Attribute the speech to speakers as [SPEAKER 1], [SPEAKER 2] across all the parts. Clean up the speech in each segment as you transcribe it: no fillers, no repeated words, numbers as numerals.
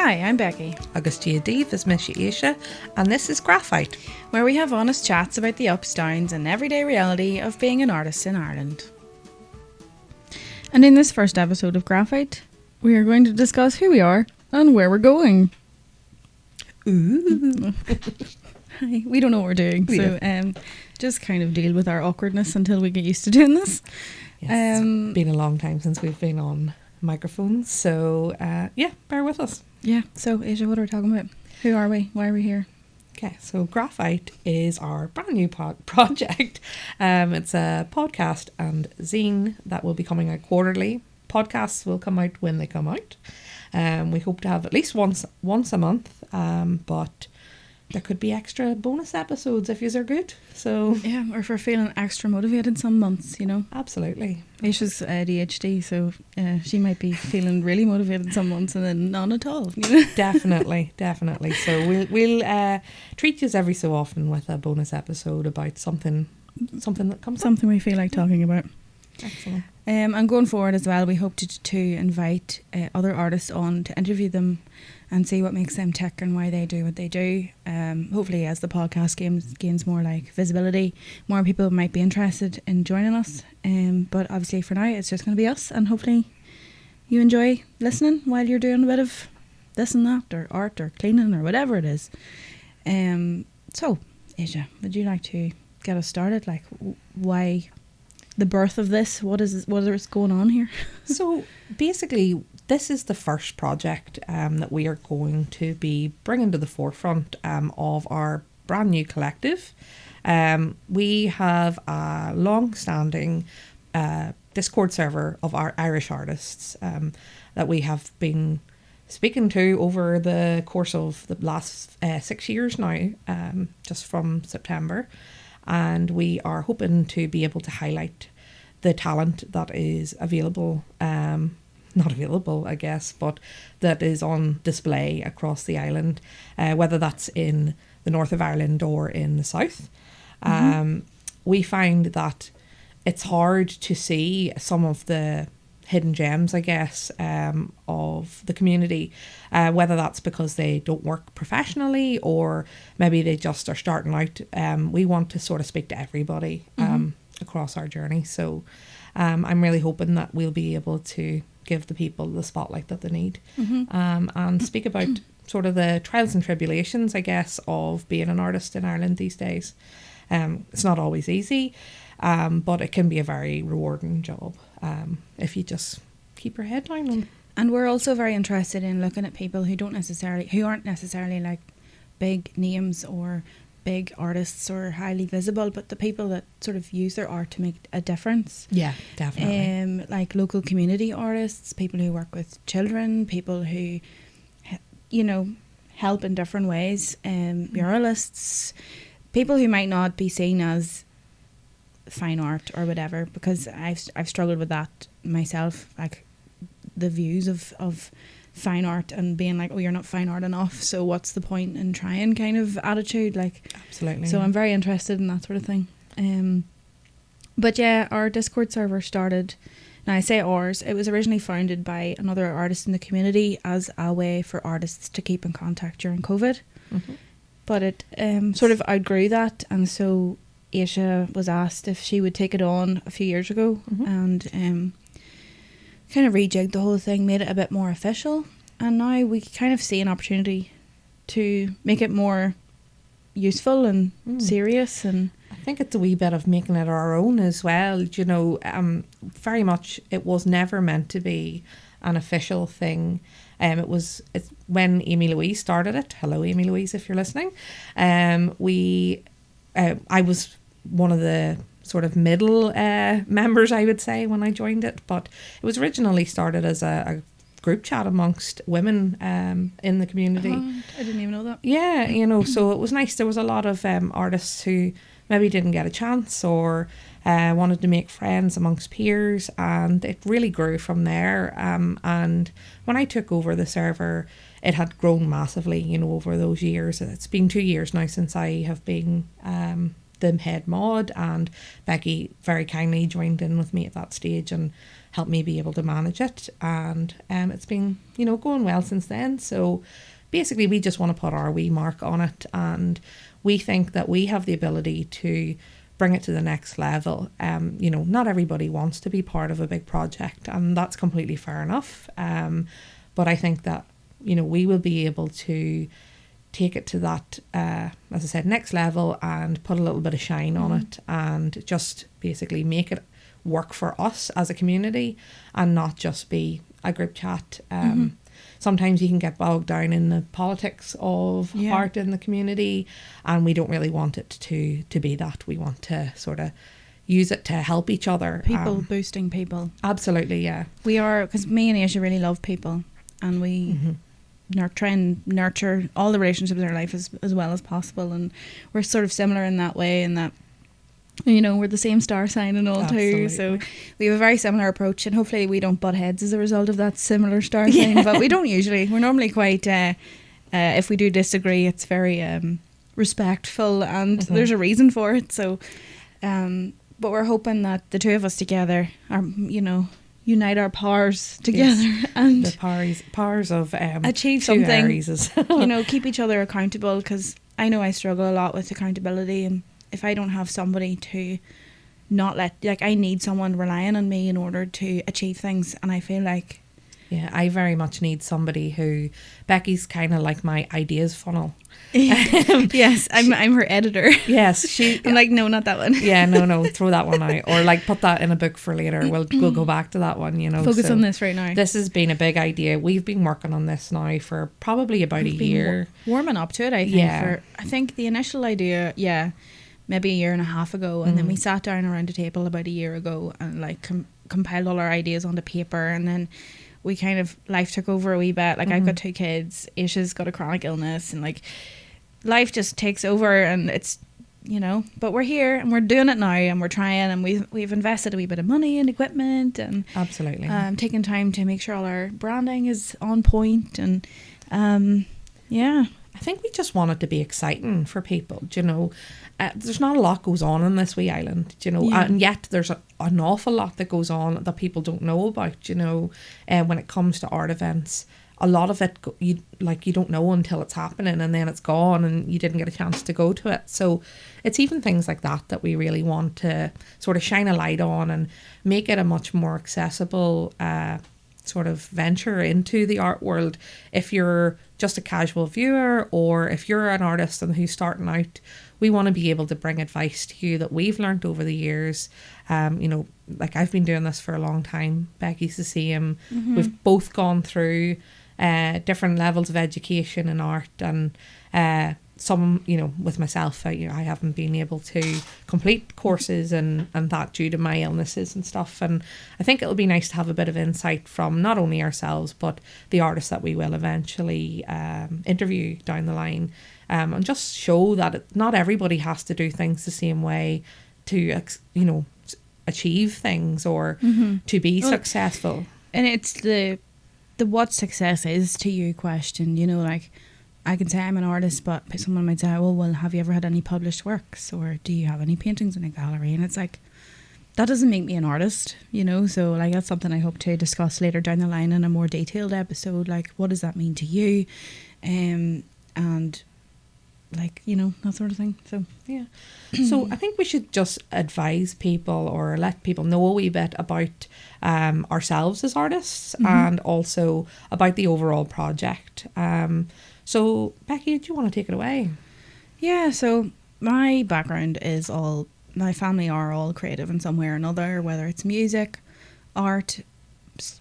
[SPEAKER 1] Hi, I'm Becky,
[SPEAKER 2] Agustia Dave is Miss Aisha, and this is Grá-phite,
[SPEAKER 1] where we have honest chats about the ups, downs and everyday reality of being an artist in Ireland. And in this first episode of Grá-phite, we are going to discuss who we are and where we're going.
[SPEAKER 2] Ooh.
[SPEAKER 1] Hi, we don't know what we're doing, so just kind of deal with our awkwardness until we get used to doing this.
[SPEAKER 2] Yes, it's been a long time since we've been on microphones, so bear with us.
[SPEAKER 1] Yeah, so Aisha, what are we talking about? Who are we? Why are we here?
[SPEAKER 2] Okay, so Grá-phite is our brand new project. It's a podcast and zine that will be coming out quarterly. Podcasts will come out when they come out. We hope to have at least once a month, but there could be extra bonus episodes if yous are good. So
[SPEAKER 1] yeah, or if we're feeling extra motivated some months, you know.
[SPEAKER 2] Absolutely.
[SPEAKER 1] Aisha's ADHD, so she might be feeling really motivated some months and then none at all. You know?
[SPEAKER 2] Definitely. So we'll treat yous every so often with a bonus episode about something that comes up.
[SPEAKER 1] Something we feel like talking about.
[SPEAKER 2] Excellent.
[SPEAKER 1] And going forward as well, we hope to invite other artists on to interview them and see what makes them tick and why they do what they do. Hopefully, as the podcast gains more like visibility, more people might be interested in joining us. But obviously, for now, it's just going to be us, and hopefully, you enjoy listening while you're doing a bit of this and that, or art, or cleaning, or whatever it is. So, Aisha, would you like to get us started? Like, why the birth of this? What is going on here?
[SPEAKER 2] So basically, this is the first project that we are going to be bringing to the forefront of our brand new collective. We have a long-standing Discord server of our Irish artists that we have been speaking to over the course of the last 6 years now, just from September. And we are hoping to be able to highlight the talent that is available, not available, I guess, but that is on display across the island, whether that's in the north of Ireland or in the south. We find that it's hard to see some of the hidden gems, I guess, of the community, whether that's because they don't work professionally or maybe they just are starting out. We want to sort of speak to everybody across our journey, so I'm really hoping that we'll be able to give the people the spotlight that they need, and speak about sort of the trials and tribulations, I guess, of being an artist in Ireland these days. It's not always easy, but it can be a very rewarding job if you just keep your head down.
[SPEAKER 1] And we're also very interested in looking at people who aren't necessarily like big names or big artists or highly visible, but the people that sort of use their art to make a difference.
[SPEAKER 2] Yeah, definitely.
[SPEAKER 1] Like local community artists, people who work with children, people who, you know, help in different ways, muralists, people who might not be seen as fine art or whatever, because I've struggled with that myself, like the views of fine art and being like, oh, you're not fine art enough, so what's the point in trying kind of attitude, like.
[SPEAKER 2] Absolutely.
[SPEAKER 1] So I'm very interested in that sort of thing. But yeah, our Discord server started, now I say ours, it was originally founded by another artist in the community as a way for artists to keep in contact during COVID, but it sort of outgrew that, and so Aisha was asked if she would take it on a few years ago, and kind of rejigged the whole thing, made it a bit more official, and now we kind of see an opportunity to make it more useful and serious. And
[SPEAKER 2] I think it's a wee bit of making it our own as well, you know. Very much it was never meant to be an official thing. It's when Amy Louise started it. Hello, Amy Louise, if you're listening. I was one of the sort of middle members, I would say, when I joined it, but it was originally started as a group chat amongst women in the community.
[SPEAKER 1] I didn't even know that.
[SPEAKER 2] Yeah, you know, so it was nice. There was a lot of artists who maybe didn't get a chance or wanted to make friends amongst peers, and it really grew from there. And when I took over the server, it had grown massively, you know, over those years. It's been 2 years now since I have been the head mod, and Becky very kindly joined in with me at that stage and helped me be able to manage it. And it's been, going well since then. So basically we just want to put our wee mark on it, and we think that we have the ability to bring it to the next level. Not everybody wants to be part of a big project, and that's completely fair enough. But I think that, we will be able to take it to that, as I said, next level, and put a little bit of shine on it, and just basically make it work for us as a community and not just be a group chat. Sometimes you can get bogged down in the politics of art in the community, and we don't really want it to be that. We want to sort of use it to help each other.
[SPEAKER 1] People boosting people.
[SPEAKER 2] Absolutely, yeah.
[SPEAKER 1] We are, because me and Aisha really love people, and we try and nurture all the relationships in our life as well as possible, and we're sort of similar in that way, in that we're the same star sign and all. Absolutely. Too, so we have a very similar approach, and hopefully we don't butt heads as a result of that similar star sign. But we don't usually. We're normally quite if we do disagree, it's very respectful, and there's a reason for it. So but we're hoping that the two of us together are unite our powers together, and
[SPEAKER 2] the powers of
[SPEAKER 1] achieve something. Keep each other accountable, because I know I struggle a lot with accountability, and if I don't have somebody to not let, I need someone relying on me in order to achieve things, and I feel like...
[SPEAKER 2] Yeah, I very much need somebody who... Becky's kind of like my ideas funnel.
[SPEAKER 1] Yes, I'm her editor.
[SPEAKER 2] Yes,
[SPEAKER 1] I'm like, no, not that one.
[SPEAKER 2] Yeah, no, throw that one out. Or put that in a book for later. We'll go back to that one,
[SPEAKER 1] Focus on this right now.
[SPEAKER 2] This has been a big idea. We've been working on this now for probably about a year.
[SPEAKER 1] Warming up to it, I think. I think the initial idea, maybe a year and a half ago, and then we sat down around a table about a year ago and compiled all our ideas onto paper, and then we kind of, life took over a wee bit. I've got 2 kids, Aisha's got a chronic illness, and life just takes over, and it's but we're here and we're doing it now, and we're trying, and we've invested a wee bit of money and equipment, and
[SPEAKER 2] absolutely
[SPEAKER 1] taking time to make sure all our branding is on point, and
[SPEAKER 2] I think we just want it to be exciting for people. There's not a lot goes on in this wee island, and yet there's an awful lot that goes on that people don't know about. When it comes to art events, a lot of it you don't know until it's happening, and then it's gone, and you didn't get a chance to go to it. So it's even things like that we really want to sort of shine a light on and make it a much more accessible sort of venture into the art world. If you're just a casual viewer, or if you're an artist and who's starting out, we want to be able to bring advice to you that we've learned over the years. I've been doing this for a long time. Becky's the same. We've both gone through different levels of education in art, and some, with myself, I haven't been able to complete courses and that due to my illnesses and stuff. And I think it'll be nice to have a bit of insight from not only ourselves, but the artists that we will eventually interview down the line, and just show that not everybody has to do things the same way to, achieve things or to be successful.
[SPEAKER 1] And it's the what success is to you question, I can say I'm an artist, but someone might say, well, have you ever had any published works, or do you have any paintings in a gallery? And it's that doesn't make me an artist, so that's something I hope to discuss later down the line in a more detailed episode. What does that mean to you, and that sort of thing. So
[SPEAKER 2] yeah. So I think we should just advise people or let people know a wee bit about ourselves as artists, and also about the overall project. So Becky, do you want to take it away?
[SPEAKER 1] Yeah, so my background is my family are all creative in some way or another, whether it's music, art,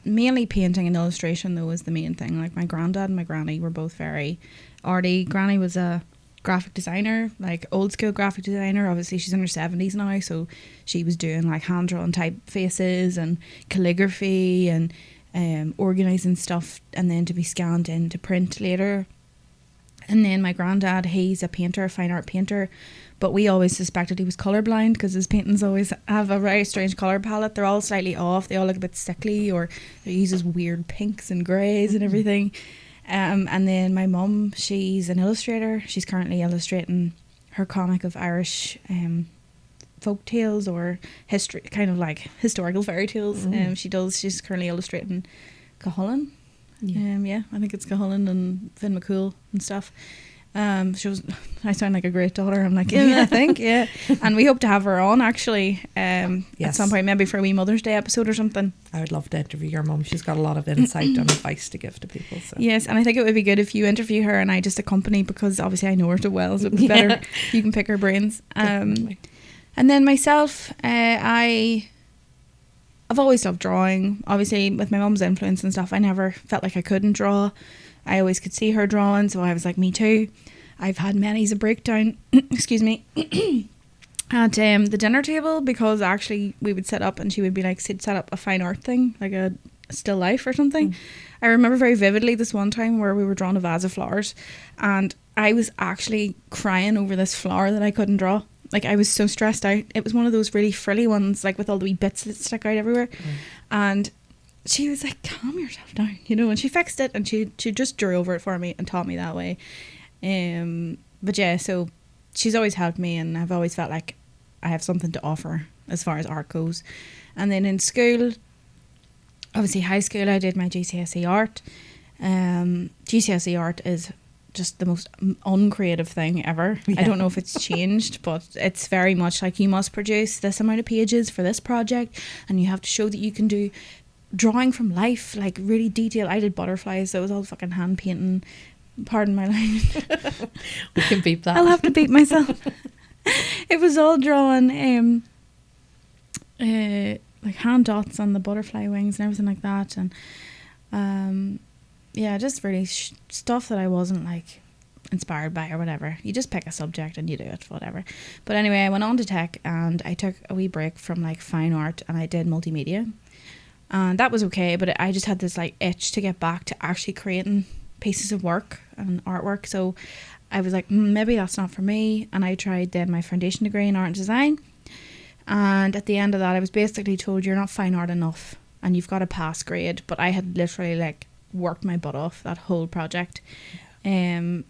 [SPEAKER 1] mainly painting and illustration though is the main thing. My granddad and my granny were both very arty. Granny was a graphic designer, old school graphic designer. Obviously she's in her 70s now, so she was doing hand drawn typefaces and calligraphy and organising stuff, and then to be scanned into print later. And then my granddad, he's a painter, a fine art painter, but we always suspected he was colourblind because his paintings always have a very strange colour palette. They're all slightly off, they all look a bit sickly, or he uses weird pinks and greys and everything. And then my mum, she's an illustrator. She's currently illustrating her comic of Irish folk tales or history, kind of like historical fairy tales. She's currently illustrating Cuchulainn. I think it's Cuchulainn and Finn McCool and stuff. I sound like a great daughter. I'm like, I think, and we hope to have her on actually at some point, maybe for a wee Mother's Day episode or something.
[SPEAKER 2] I would love to interview your mum. She's got a lot of insight and advice to give to people. So.
[SPEAKER 1] Yes, and I think it would be good if you interview her and I just accompany, because obviously I know her so well, so it'd be better you can pick her brains. And then myself, I've always loved drawing. Obviously with my mum's influence and stuff, I never felt like I couldn't draw. I always could see her drawing, so I was like, me too. I've had many's a breakdown, excuse me, at the dinner table, because actually we would sit up and she would be like, set up a fine art thing, like a still life or something. I remember very vividly this one time where we were drawing a vase of flowers, and I was actually crying over this flower that I couldn't draw. Like, I was so stressed out. It was one of those really frilly ones, like with all the wee bits that stick out everywhere. And she was like, calm yourself down, and she fixed it, and she just drew over it for me and taught me that way. But yeah, so she's always helped me, and I've always felt like I have something to offer as far as art goes. And then in school, obviously high school, I did my GCSE art. GCSE art is just the most uncreative thing ever. I don't know if it's changed, but it's very much like, you must produce this amount of pages for this project, and you have to show that you can do drawing from life, like really detailed. I did butterflies, so it was all fucking hand painting. Pardon my language.
[SPEAKER 2] We can beep that.
[SPEAKER 1] I'll have to beep myself. It was all drawing like hand dots on the butterfly wings and everything like that, and just really stuff that I wasn't like inspired by or whatever. You just pick a subject and you do it, whatever. But anyway, I went on to tech, and I took a wee break from like fine art, and I did multimedia. And that was okay, but I just had this like itch to get back to actually creating pieces of work and artwork. So I was like, maybe that's not for me. And I tried then my foundation degree in art and design. And at the end of that, I was basically told, you're not fine art enough and you've got a pass grade. But I had literally like worked my butt off that whole project. And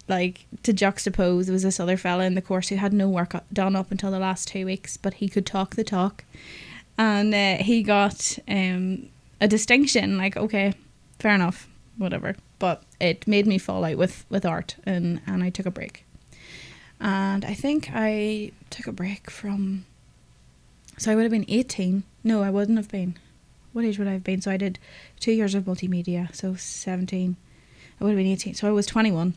[SPEAKER 1] like, to juxtapose, there was this other fella in the course who had no work done up until the last 2 weeks, but he could talk the talk. And he got a distinction, like, okay, fair enough, whatever. But it made me fall out with art, and I took a break. And I think I took a break from, so I would have been 18. No, I wouldn't have been. What age would I have been? So I did 2 years of multimedia, so 17. I would have been 18, so I was 21.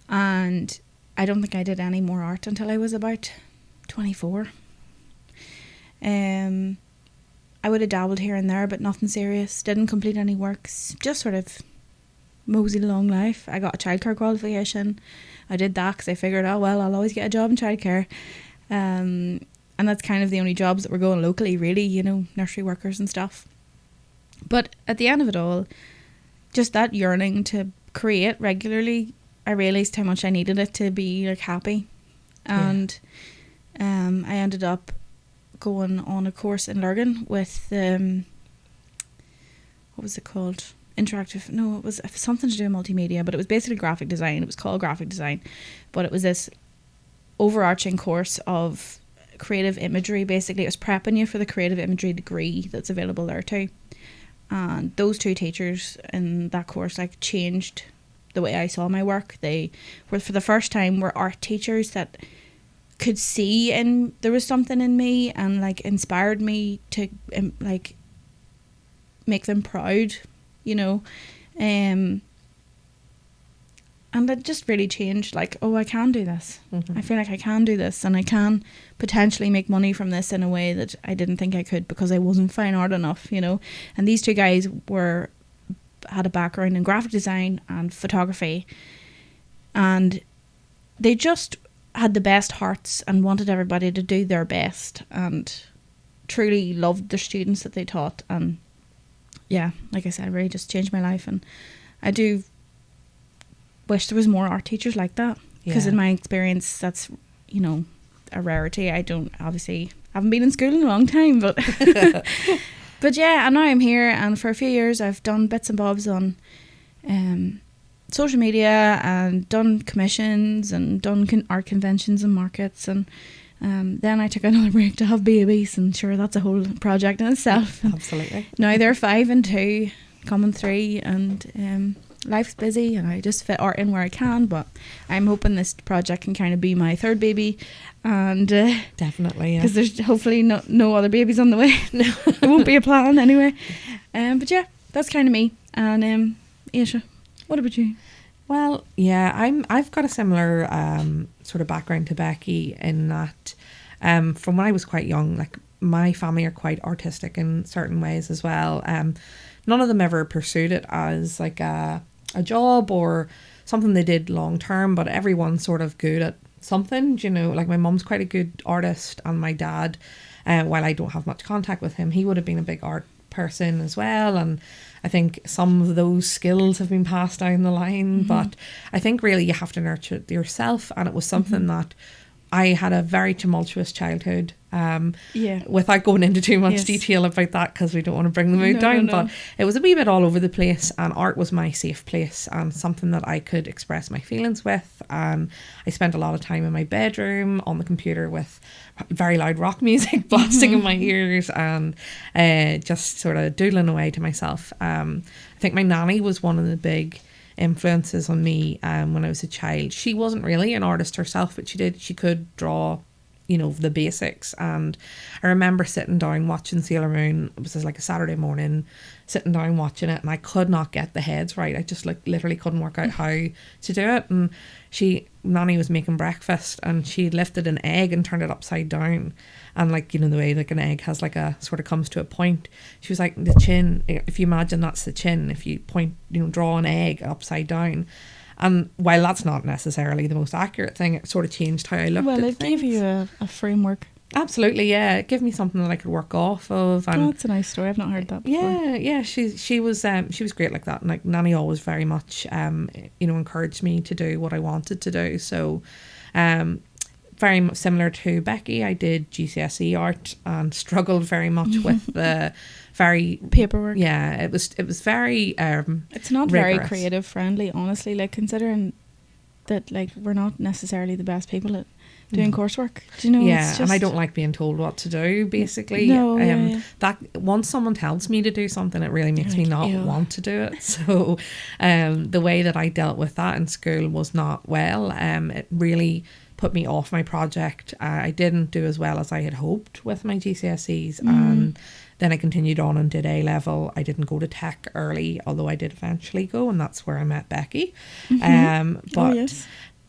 [SPEAKER 1] And I don't think I did any more art until I was about 24. I would have dabbled here and there, but nothing serious. Didn't complete any works. Just sort of moseyed along life. I got a childcare qualification. I did that because I figured, oh well, I'll always get a job in childcare. And that's kind of the only jobs that were going locally, really, nursery workers and stuff. But at the end of it all, just that yearning to create regularly, I realised how much I needed it to be like happy. And I ended up going on a course in Lurgan with what was it called? Interactive, no, it was something to do with multimedia, but it was basically graphic design. It was called graphic design, but it was this overarching course of creative imagery. Basically, it was prepping you for the creative imagery degree that's available there too. And those two teachers in that course like changed the way I saw my work. They were, for the first time, were art teachers that could see, and there was something in me, and like inspired me to like make them proud, and it just really changed, like, oh, I can do this. I feel like I can do this, and I can potentially make money from this in a way that I didn't think I could because I wasn't fine art enough, and these two guys had a background in graphic design and photography, and they just had the best hearts and wanted everybody to do their best and truly loved the students that they taught. And yeah, like I said, it really just changed my life, and I do wish there was more art teachers like that, because in my experience that's a rarity. I haven't been in school in a long time, but but yeah, and now I'm here, and for a few years I've done bits and bobs on social media and done commissions and done art conventions and markets and Then I took another break to have babies, and sure, that's a whole project in itself.
[SPEAKER 2] Absolutely.
[SPEAKER 1] Now they're 5 and 2, coming 3, and life's busy, and I just fit art in where I can. But I'm hoping this project can kind of be my third baby, and
[SPEAKER 2] definitely,
[SPEAKER 1] because there's hopefully no other babies on the way. No, it won't be a plan anyway. But yeah, that's kind of me. And Aisha, what about you?
[SPEAKER 2] Well, yeah, I've got a similar sort of background to Becky in that from when I was quite young, like my family are quite artistic in certain ways as well. None of them ever pursued it as like a job or something they did long term, but everyone's sort of good at something, you know. Like my mum's quite a good artist, and my dad, while I don't have much contact with him, he would have been a big art person as well, and I think some of those skills have been passed down the line. But I think really you have to nurture it yourself, and it was something that I had a very tumultuous childhood, without going into too much detail about that, because we don't want to bring the mood down. But it was a wee bit all over the place, and art was my safe place and something that I could express my feelings with. And I spent a lot of time in my bedroom on the computer with very loud rock music blasting in my ears, and just sort of doodling away to myself. I think my nanny was one of the big influences on me when I was a child. She wasn't really an artist herself, but she could draw, you know, the basics. And I remember sitting down watching Sailor Moon. It was like a Saturday morning, sitting down watching it, and I could not get the heads right. I just like literally couldn't work out how to do it. And Nanny was making breakfast, and she lifted an egg and turned it upside down. And like, you know, the way like an egg has like a sort of comes to a point, she was like, the chin, if you imagine that's the chin, if you point, you know, draw an egg upside down. And while that's not necessarily the most accurate thing, it sort of changed how I looked at things. Well,
[SPEAKER 1] it gave you a framework.
[SPEAKER 2] Absolutely, yeah. It gave me something that I could work off of. And
[SPEAKER 1] that's a nice story. I've not heard that before.
[SPEAKER 2] Yeah. She was great like that. And like Nanny always very much you know, encouraged me to do what I wanted to do. So very much similar to Becky, I did GCSE art and struggled very much with the very
[SPEAKER 1] paperwork.
[SPEAKER 2] Yeah, it was very
[SPEAKER 1] it's not
[SPEAKER 2] rigorous.
[SPEAKER 1] Very creative friendly, honestly, like considering that like we're not necessarily the best people at doing coursework, do you know?
[SPEAKER 2] Yeah,
[SPEAKER 1] it's just,
[SPEAKER 2] and I don't like being told what to do, basically. That once someone tells me to do something, it really makes me not want to do it. So the way that I dealt with that in school was not well. It really put me off my project. I didn't do as well as I had hoped with my GCSEs, and then I continued on and did A-level. I didn't go to tech early, although I did eventually go, and that's where I met Becky. But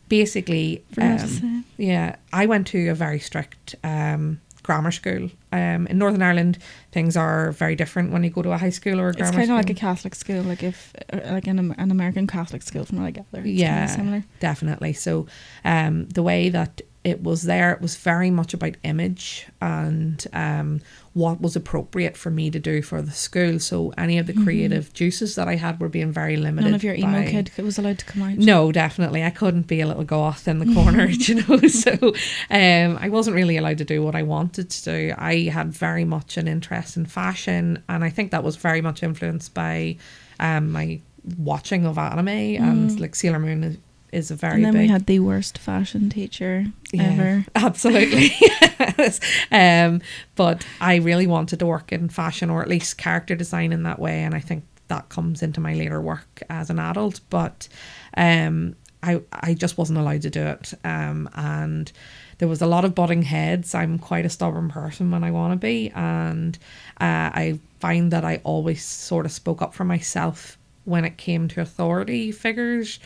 [SPEAKER 2] basically, I went to a very strict grammar school. In Northern Ireland, things are very different when you go to a high school or a grammar school.
[SPEAKER 1] It's kind of like a Catholic school, like if like an American Catholic school from what I gather. It's kind of similar.
[SPEAKER 2] Definitely. So the way that it was there, it was very much about image and what was appropriate for me to do for the school. So any of the creative juices that I had were being very limited.
[SPEAKER 1] None of your emo kid was allowed to come out?
[SPEAKER 2] No, definitely. I couldn't be a little goth in the corner, you know. So I wasn't really allowed to do what I wanted to do. I had very much an interest in fashion, and I think that was very much influenced by my watching of anime, and like Sailor Moon is a very big...
[SPEAKER 1] And then we had the worst fashion teacher ever.
[SPEAKER 2] Absolutely. Yes. But I really wanted to work in fashion, or at least character design in that way, and I think that comes into my later work as an adult. But I just wasn't allowed to do it, and there was a lot of butting heads. I'm quite a stubborn person when I want to be, and I find that I always sort of spoke up for myself when it came to authority figures,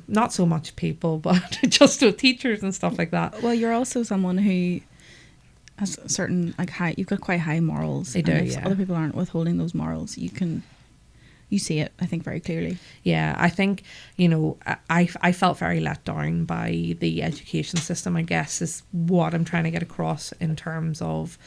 [SPEAKER 2] not so much people, but just with teachers and stuff like that.
[SPEAKER 1] Well, you're also someone who has certain you've got quite high morals.
[SPEAKER 2] They do, yeah.
[SPEAKER 1] Other people aren't withholding those morals. You see it, I think, very clearly.
[SPEAKER 2] Yeah, I think, you know, I felt very let down by the education system, I guess, is what I'm trying to get across in terms of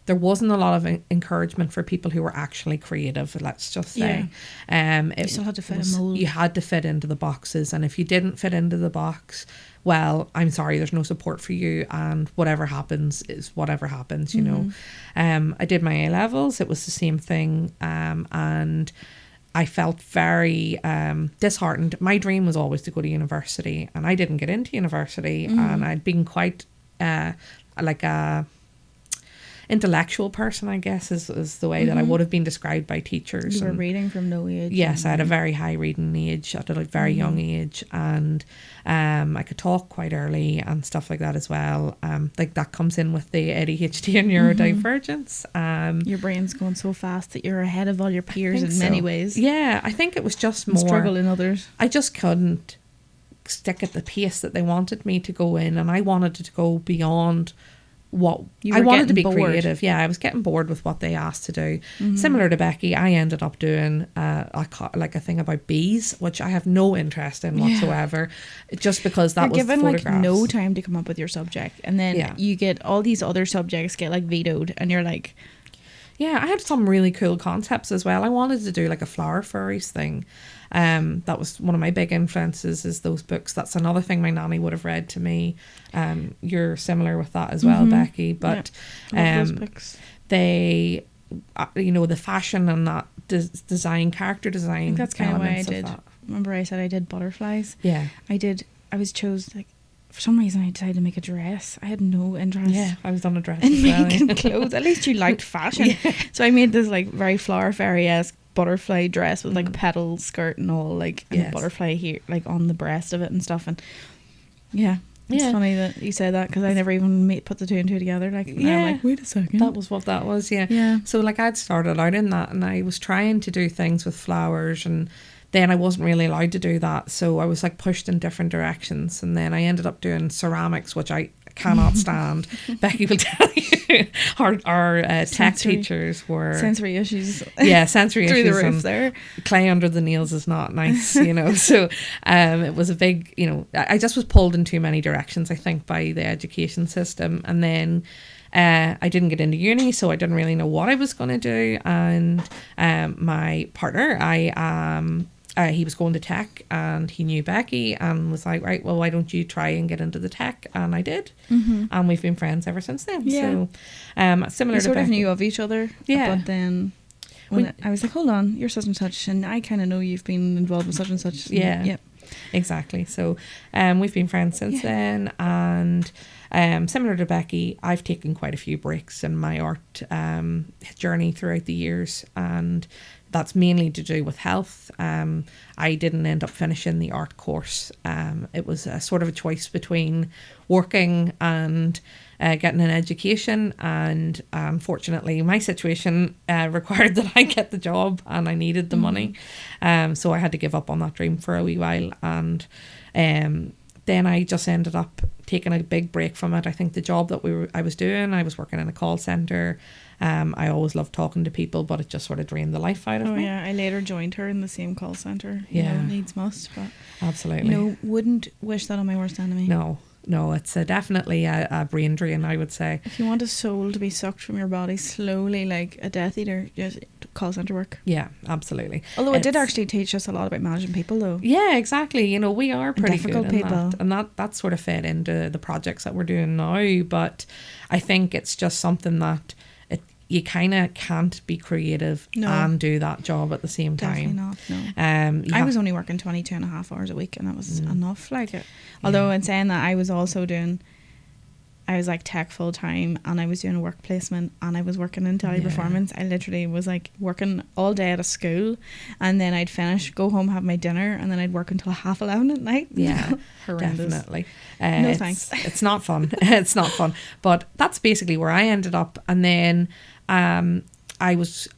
[SPEAKER 2] there wasn't a lot of encouragement for people who were actually creative, let's just say.
[SPEAKER 1] You still had to fit a mold.
[SPEAKER 2] You had to fit into the boxes, and if you didn't fit into the box, well, I'm sorry, there's no support for you, and whatever happens is whatever happens, you know. I did my A-levels, it was the same thing, and I felt very disheartened. My dream was always to go to university, and I didn't get into university, and I'd been quite like a intellectual person, I guess, is the way that I would have been described by teachers.
[SPEAKER 1] You were reading from no age.
[SPEAKER 2] Yes, I had a very high reading age at a very young age, and I could talk quite early and stuff like that as well. Like that comes in with the ADHD and neurodivergence.
[SPEAKER 1] Your brain's going so fast that you're ahead of all your peers in many ways.
[SPEAKER 2] Yeah, I think it was just more
[SPEAKER 1] struggle in others.
[SPEAKER 2] I just couldn't stick at the pace that they wanted me to go in, and I wanted to go beyond what I wanted to be bored. Creative. Yeah, I was getting bored with what they asked to do. Similar to Becky, I ended up doing like a thing about bees, which I have no interest in whatsoever, just because that was given
[SPEAKER 1] like no time to come up with your subject, and then you get all these other subjects get like vetoed, and you're like,
[SPEAKER 2] yeah, I had some really cool concepts as well. I wanted to do like a flower furries thing. That was one of my big influences, is those books. That's another thing my nanny would have read to me. You're similar with that as well, Becky. But
[SPEAKER 1] those books.
[SPEAKER 2] They, the fashion and that design, character design. I think
[SPEAKER 1] that's kind of why I did. Remember I said I did butterflies?
[SPEAKER 2] Yeah.
[SPEAKER 1] I was chose like, for some reason I decided to make a dress. I had no interest.
[SPEAKER 2] Yeah, I was on a dress
[SPEAKER 1] in making clothes. At least you liked fashion. So I made this like very flower fairy-esque butterfly dress with like petal skirt and all, like, and a butterfly here like on the breast of it and stuff. And it's funny that you say that, because I never even put the two and two together. Like, I'm like, wait a second,
[SPEAKER 2] that was what that was. Yeah. So like I'd started out in that, and I was trying to do things with flowers, and then I wasn't really allowed to do that, so I was like pushed in different directions, and then I ended up doing ceramics, which I cannot stand. Becky will tell you, our tech teachers were
[SPEAKER 1] sensory issues.
[SPEAKER 2] Yeah, sensory
[SPEAKER 1] through
[SPEAKER 2] issues.
[SPEAKER 1] The roof there.
[SPEAKER 2] Clay under the nails is not nice, So it was a big, I just was pulled in too many directions, I think, by the education system, and then I didn't get into uni, so I didn't really know what I was going to do. And my partner, he was going to tech, and he knew Becky and was like, right, well, why don't you try and get into the tech? And I did. And we've been friends ever since then. So similar to
[SPEAKER 1] sort
[SPEAKER 2] Becky.
[SPEAKER 1] of knew of each other. Yeah. But then I was like, hold on, you're such and such, and I kind of know you've been involved with such and such.
[SPEAKER 2] Yeah. Yep. Exactly. So we've been friends since then, and similar to Becky, I've taken quite a few breaks in my art journey throughout the years, and that's mainly to do with health. I didn't end up finishing the art course. It was a sort of a choice between working and getting an education, and unfortunately my situation required that I get the job, and I needed the money, so I had to give up on that dream for a wee while, and then I just ended up taking a big break from it. I think the job that I was doing, I was working in a call centre. I always loved talking to people, but it just sort of drained the life out of me.
[SPEAKER 1] I later joined her in the same call centre. Needs must, but
[SPEAKER 2] absolutely.
[SPEAKER 1] Wouldn't wish that on my worst enemy.
[SPEAKER 2] No, it's definitely a brain drain, I would say.
[SPEAKER 1] If you want a soul to be sucked from your body slowly, like a Death Eater, just call centre work.
[SPEAKER 2] Yeah, absolutely.
[SPEAKER 1] Although it did actually teach us a lot about managing people, though.
[SPEAKER 2] Yeah, exactly. We are pretty
[SPEAKER 1] difficult
[SPEAKER 2] good in
[SPEAKER 1] people.
[SPEAKER 2] that, and that sort of fed into the projects that we're doing now. But I think it's just something that you kind of can't be creative and do that job at the same time.
[SPEAKER 1] Definitely not, no. I was only working 22.5 hours a week, and that was enough. Although in saying that, I was like tech full time, and I was doing a work placement, and I was working in teleperformance. I literally was like working all day at a school, and then I'd finish, go home, have my dinner, and then I'd work until 11:30 at night.
[SPEAKER 2] Yeah,
[SPEAKER 1] horrendous.
[SPEAKER 2] Definitely.
[SPEAKER 1] No thanks.
[SPEAKER 2] It's not fun. It's not fun. But that's basically where I ended up, and then I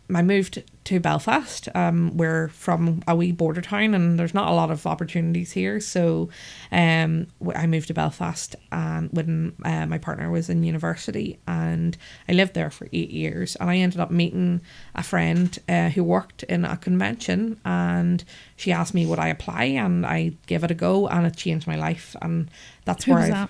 [SPEAKER 2] moved to Belfast. We're from a wee border town, and there's not a lot of opportunities here. So I moved to Belfast when my partner was in university, and I lived there for 8 years. And I ended up meeting a friend who worked in a convention, and she asked me would I apply, and I gave it a go, and it changed my life. And that's
[SPEAKER 1] Who was that?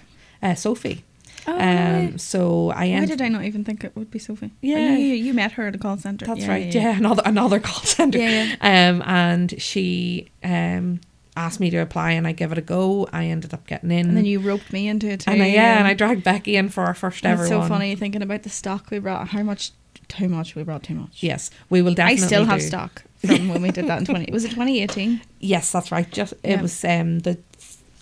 [SPEAKER 2] Sophie.
[SPEAKER 1] Oh,
[SPEAKER 2] so
[SPEAKER 1] why did I not even think it would be Sophie?
[SPEAKER 2] Yeah,
[SPEAKER 1] you met her at a call centre.
[SPEAKER 2] That's right. Yeah, another call centre.
[SPEAKER 1] Yeah.
[SPEAKER 2] And she asked me to apply, and I gave it a go. I ended up getting in,
[SPEAKER 1] and then you roped me into it too.
[SPEAKER 2] And I dragged Becky in for our first ever one.
[SPEAKER 1] It's so funny thinking about the stock we brought. How much? Too much. We brought too much.
[SPEAKER 2] Yes, we will definitely.
[SPEAKER 1] I still have stock. from when we did that in 20... Was it 2018?
[SPEAKER 2] Yes, that's right. It was the...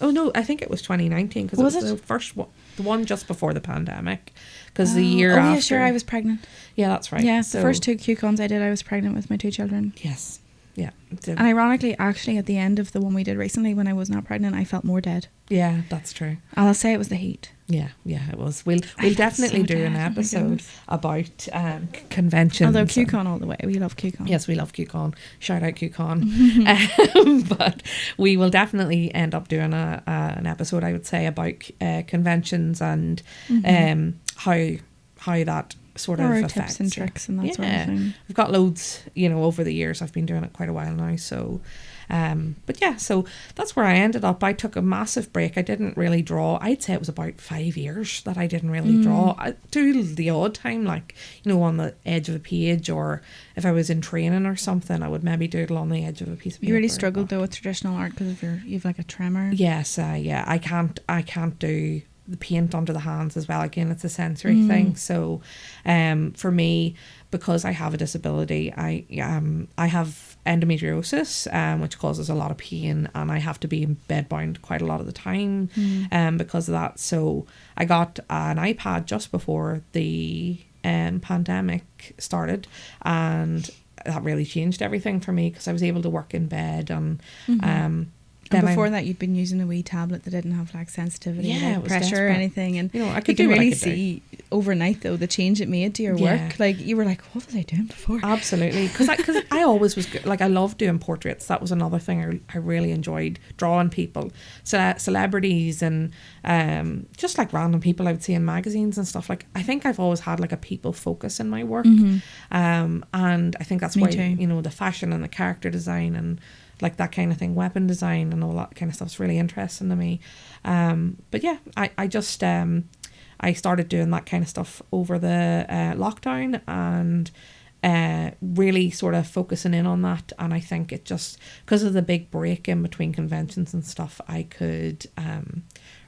[SPEAKER 2] Oh, no, I think it was 2019 because it was the first one, the one just before the pandemic. Because the year after... Oh,
[SPEAKER 1] yeah, sure, I was pregnant.
[SPEAKER 2] Yeah, that's right.
[SPEAKER 1] Yeah, the first 2 QCons I did, I was pregnant with my 2 children.
[SPEAKER 2] Yes. Yeah.
[SPEAKER 1] And ironically, actually, at the end of the one we did recently, when I was not pregnant, I felt more dead.
[SPEAKER 2] Yeah, that's true.
[SPEAKER 1] I'll say it was the heat.
[SPEAKER 2] Yeah, it was. We'll definitely do an episode about conventions.
[SPEAKER 1] Although QCon all the way. We love QCon.
[SPEAKER 2] Yes, we love QCon. Shout out QCon. But we will definitely end up doing an episode, I would say, about conventions and how that sort of affects
[SPEAKER 1] tips and tricks and that sort of thing.
[SPEAKER 2] We've got loads, over the years. I've been doing it quite a while now, so but yeah, so that's where I ended up. I took a massive break. I didn't really draw. I'd say it was about 5 years that I didn't really draw. I do the odd time, like, on the edge of a page, or if I was in training or something, I would maybe doodle on the edge of a piece of paper.
[SPEAKER 1] You really struggled though with traditional art because you've like a tremor.
[SPEAKER 2] Yes, I can't do the paint under the hands as well. Again, it's a sensory thing. So for me, because I have a disability, I have endometriosis, which causes a lot of pain, and I have to be bed bound quite a lot of the time because of that. So I got an iPad just before the pandemic started, and that really changed everything for me because I was able to work in bed and
[SPEAKER 1] and before that, you'd been using a wee tablet that didn't have like sensitivity, like pressure
[SPEAKER 2] desperate.
[SPEAKER 1] Or anything, and
[SPEAKER 2] I could
[SPEAKER 1] really see overnight though the change it made to your work. Like you were like, what was I doing before?
[SPEAKER 2] Absolutely, because I always was good. Like I loved doing portraits. That was another thing I really enjoyed, drawing people, celebrities, and just like random people I would see in magazines and stuff. Like I think I've always had like a people focus in my work, and I think that's why the fashion and the character design and like that kind of thing, weapon design and all that kind of stuff's really interesting to me. But yeah, I just I started doing that kind of stuff over the lockdown and really sort of focusing in on that. And I think it just, because of the big break in between conventions and stuff, I could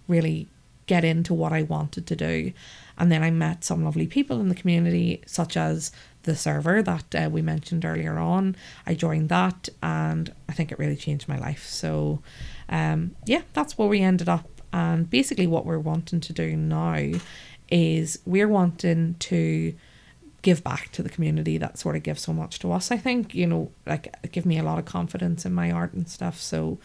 [SPEAKER 2] really get into what I wanted to do. And then I met some lovely people in the community, such as the server that we mentioned earlier on. I joined that and I think it really changed my life. So yeah, that's where we ended up. And basically what we're wanting to do now is we're wanting to give back to the community that sort of gives so much to us. I think, like it gave me a lot of confidence in my art and stuff. So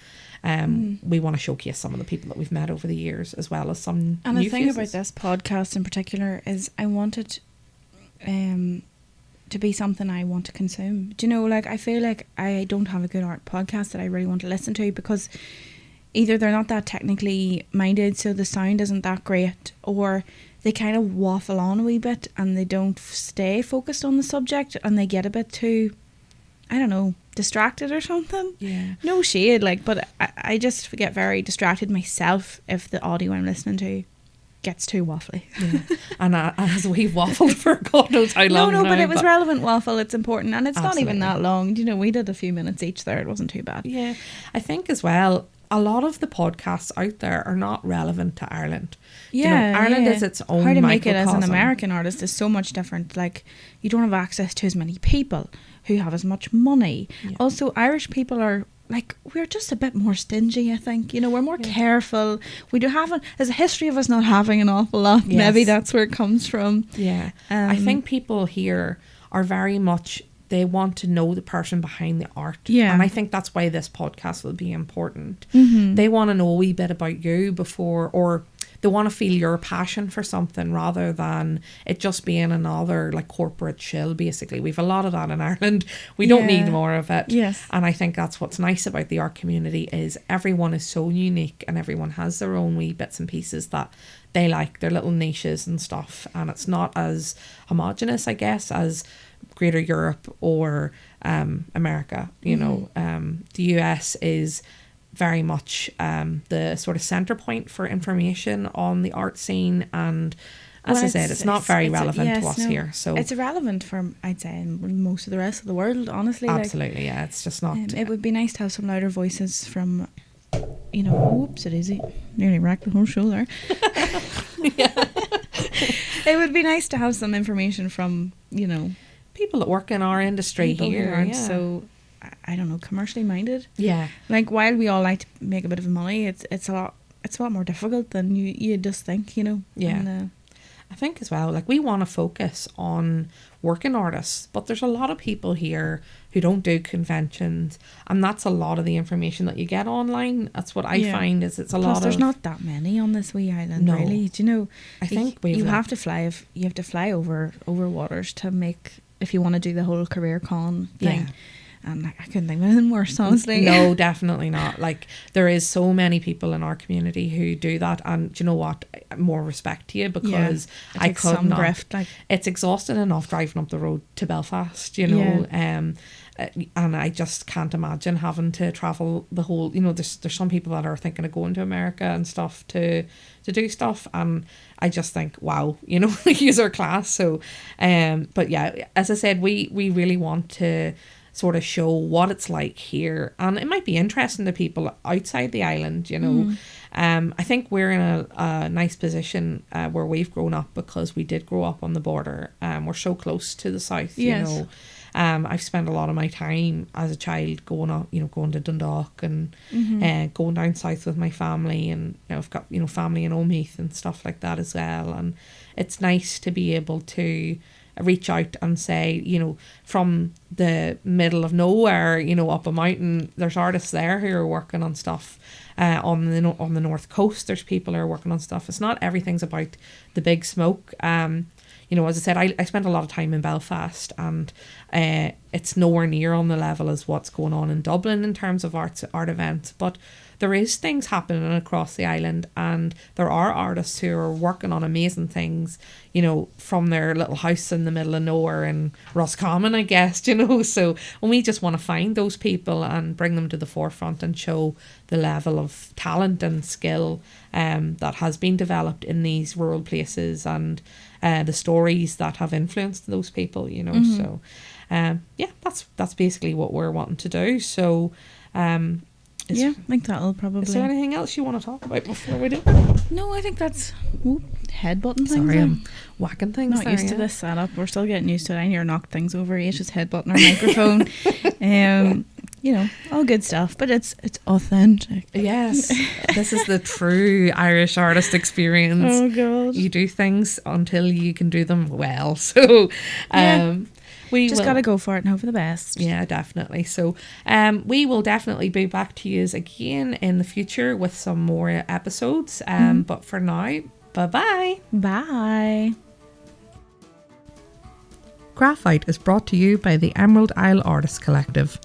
[SPEAKER 2] we want to showcase some of the people that we've met over the years, as well as some
[SPEAKER 1] and
[SPEAKER 2] new
[SPEAKER 1] the thing
[SPEAKER 2] faces.
[SPEAKER 1] about this podcast in particular is I wanted to be something I want to consume. Do you know, like I feel like I don't have a good art podcast that I really want to listen to, because either they're not that technically minded, so the sound isn't that great, or they kind of waffle on a wee bit and they don't stay focused on the subject and they get a bit too, I don't know, distracted or something.
[SPEAKER 2] Yeah.
[SPEAKER 1] No shade, like, but I just get very distracted myself if the audio I'm listening to gets too waffly.
[SPEAKER 2] Yeah. And as we waffled for God knows how long.
[SPEAKER 1] No,
[SPEAKER 2] now,
[SPEAKER 1] but it was relevant waffle. It's important, and it's
[SPEAKER 2] Absolutely.
[SPEAKER 1] not even that long. You know, we did a few minutes each there. It wasn't too bad.
[SPEAKER 2] Yeah, I think as well, a lot of the podcasts out there are not relevant to Ireland.
[SPEAKER 1] Yeah,
[SPEAKER 2] Ireland is its own
[SPEAKER 1] how to make it as an
[SPEAKER 2] microcosm.
[SPEAKER 1] American artist is so much different. Like, you don't have access to as many people who have as much money.
[SPEAKER 2] Yeah.
[SPEAKER 1] Also, Irish people are like, we're just a bit more stingy, I think. We're more careful. We do have there's a history of us not having an awful lot.
[SPEAKER 2] Yes.
[SPEAKER 1] Maybe that's where it comes from.
[SPEAKER 2] Yeah. I think people here are very much, they want to know the person behind the art.
[SPEAKER 1] Yeah.
[SPEAKER 2] And I think that's why this podcast will be important.
[SPEAKER 1] Mm-hmm.
[SPEAKER 2] They want to know a wee bit about you before, or they want to feel your passion for something rather than it just being another like corporate shill, basically. We've a lot of that in Ireland. We don't need more of it.
[SPEAKER 1] Yes.
[SPEAKER 2] And I think that's what's nice about the art community, is everyone is so unique and everyone has their own wee bits and pieces that they like, their little niches and stuff. And it's not as homogenous, I guess, as Greater Europe or America. The US is very much the sort of centre point for information on the art scene, and as I said, it's not very relevant to us here. So
[SPEAKER 1] it's irrelevant for, I'd say, most of the rest of the world, honestly.
[SPEAKER 2] Absolutely, yeah. It's just not.
[SPEAKER 1] It would be nice to have some louder voices from, oops, it is nearly wrecked the whole show there. It would be nice to have some information from,
[SPEAKER 2] people that work in our industry
[SPEAKER 1] people
[SPEAKER 2] here.
[SPEAKER 1] who aren't so I don't know, commercially minded.
[SPEAKER 2] Yeah.
[SPEAKER 1] Like, while we all like to make a bit of money, it's a lot more difficult than you just think, you know.
[SPEAKER 2] Yeah.
[SPEAKER 1] And,
[SPEAKER 2] I think as well, like, we want to focus on working artists, but there's a lot of people here who don't do conventions, and that's a lot of the information that you get online. That's what I find is it's a lot of...
[SPEAKER 1] there's not that many on this wee island, really. Do you know?
[SPEAKER 2] I think
[SPEAKER 1] you have to fly over waters to make, if you want to do the whole career con thing.
[SPEAKER 2] Yeah.
[SPEAKER 1] And I couldn't think of anything worse, honestly.
[SPEAKER 2] No, definitely not. Like, there is so many people in our community who do that, and do you know what? More respect to you, because I could not. Grift, like, it's exhausting enough driving up the road to Belfast, you know. And I just can't imagine having to travel the whole. You know, there's some people that are thinking of going to America and stuff to do stuff, and I just think, wow, you know, user class. So, but yeah, as I said, we really want to sort of show what it's like here, and it might be interesting to people outside the island, you know. I think we're in a nice position where we've grown up, because we did grow up on the border. We're so close to the south, you know. I've spent a lot of my time as a child going to Dundalk and going down south with my family, and you know, I've got, you know, family in Omeath and stuff like that as well, and it's nice to be able to reach out and say, you know, from the middle of nowhere, you know, up a mountain, there's artists there who are working on stuff. On the north coast, there's people who are working on stuff. It's not everything's about the big smoke. You know, as I said, I spent a lot of time in Belfast, and it's nowhere near on the level as what's going on in Dublin in terms of art events, but there is things happening across the island, and there are artists who are working on amazing things, you know, from their little house in the middle of nowhere in Roscommon, I guess, you know. So, and we just want to find those people and bring them to the forefront and show the level of talent and skill that has been developed in these rural places, and the stories that have influenced those people, you know. So yeah, that's basically what we're wanting to do. So I think that'll probably... Is there anything else you want to talk about before we do?
[SPEAKER 1] No, I think that's headbutting things.
[SPEAKER 2] Sorry, I'm whacking things.
[SPEAKER 1] Not used to this setup. We're still getting used to it. I near knocked things over. It's just headbutting our microphone. You know, all good stuff, but it's authentic.
[SPEAKER 2] Yes, this is the true Irish artist experience.
[SPEAKER 1] Oh God,
[SPEAKER 2] you do things until you can do them well. So, we
[SPEAKER 1] just got to go for it and hope for the best.
[SPEAKER 2] Yeah, definitely. So, we will definitely be back to you again in the future with some more episodes. But for now, bye-bye.
[SPEAKER 1] Bye.
[SPEAKER 2] Grá-phite is brought to you by the Emerald Isle Artists Collective.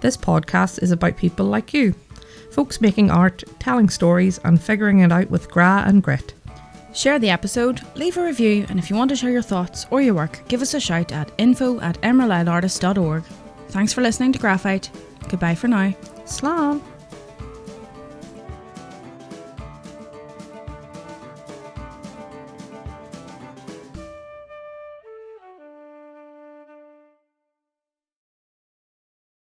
[SPEAKER 2] This podcast is about people like you, folks making art, telling stories, and figuring it out with gra and grit.
[SPEAKER 1] Share the episode, leave a review, and if you want to share your thoughts or your work, give us a shout at info@emeraldisleartist.org. Thanks for listening to Grá-phite. Goodbye for now.
[SPEAKER 2] Slán.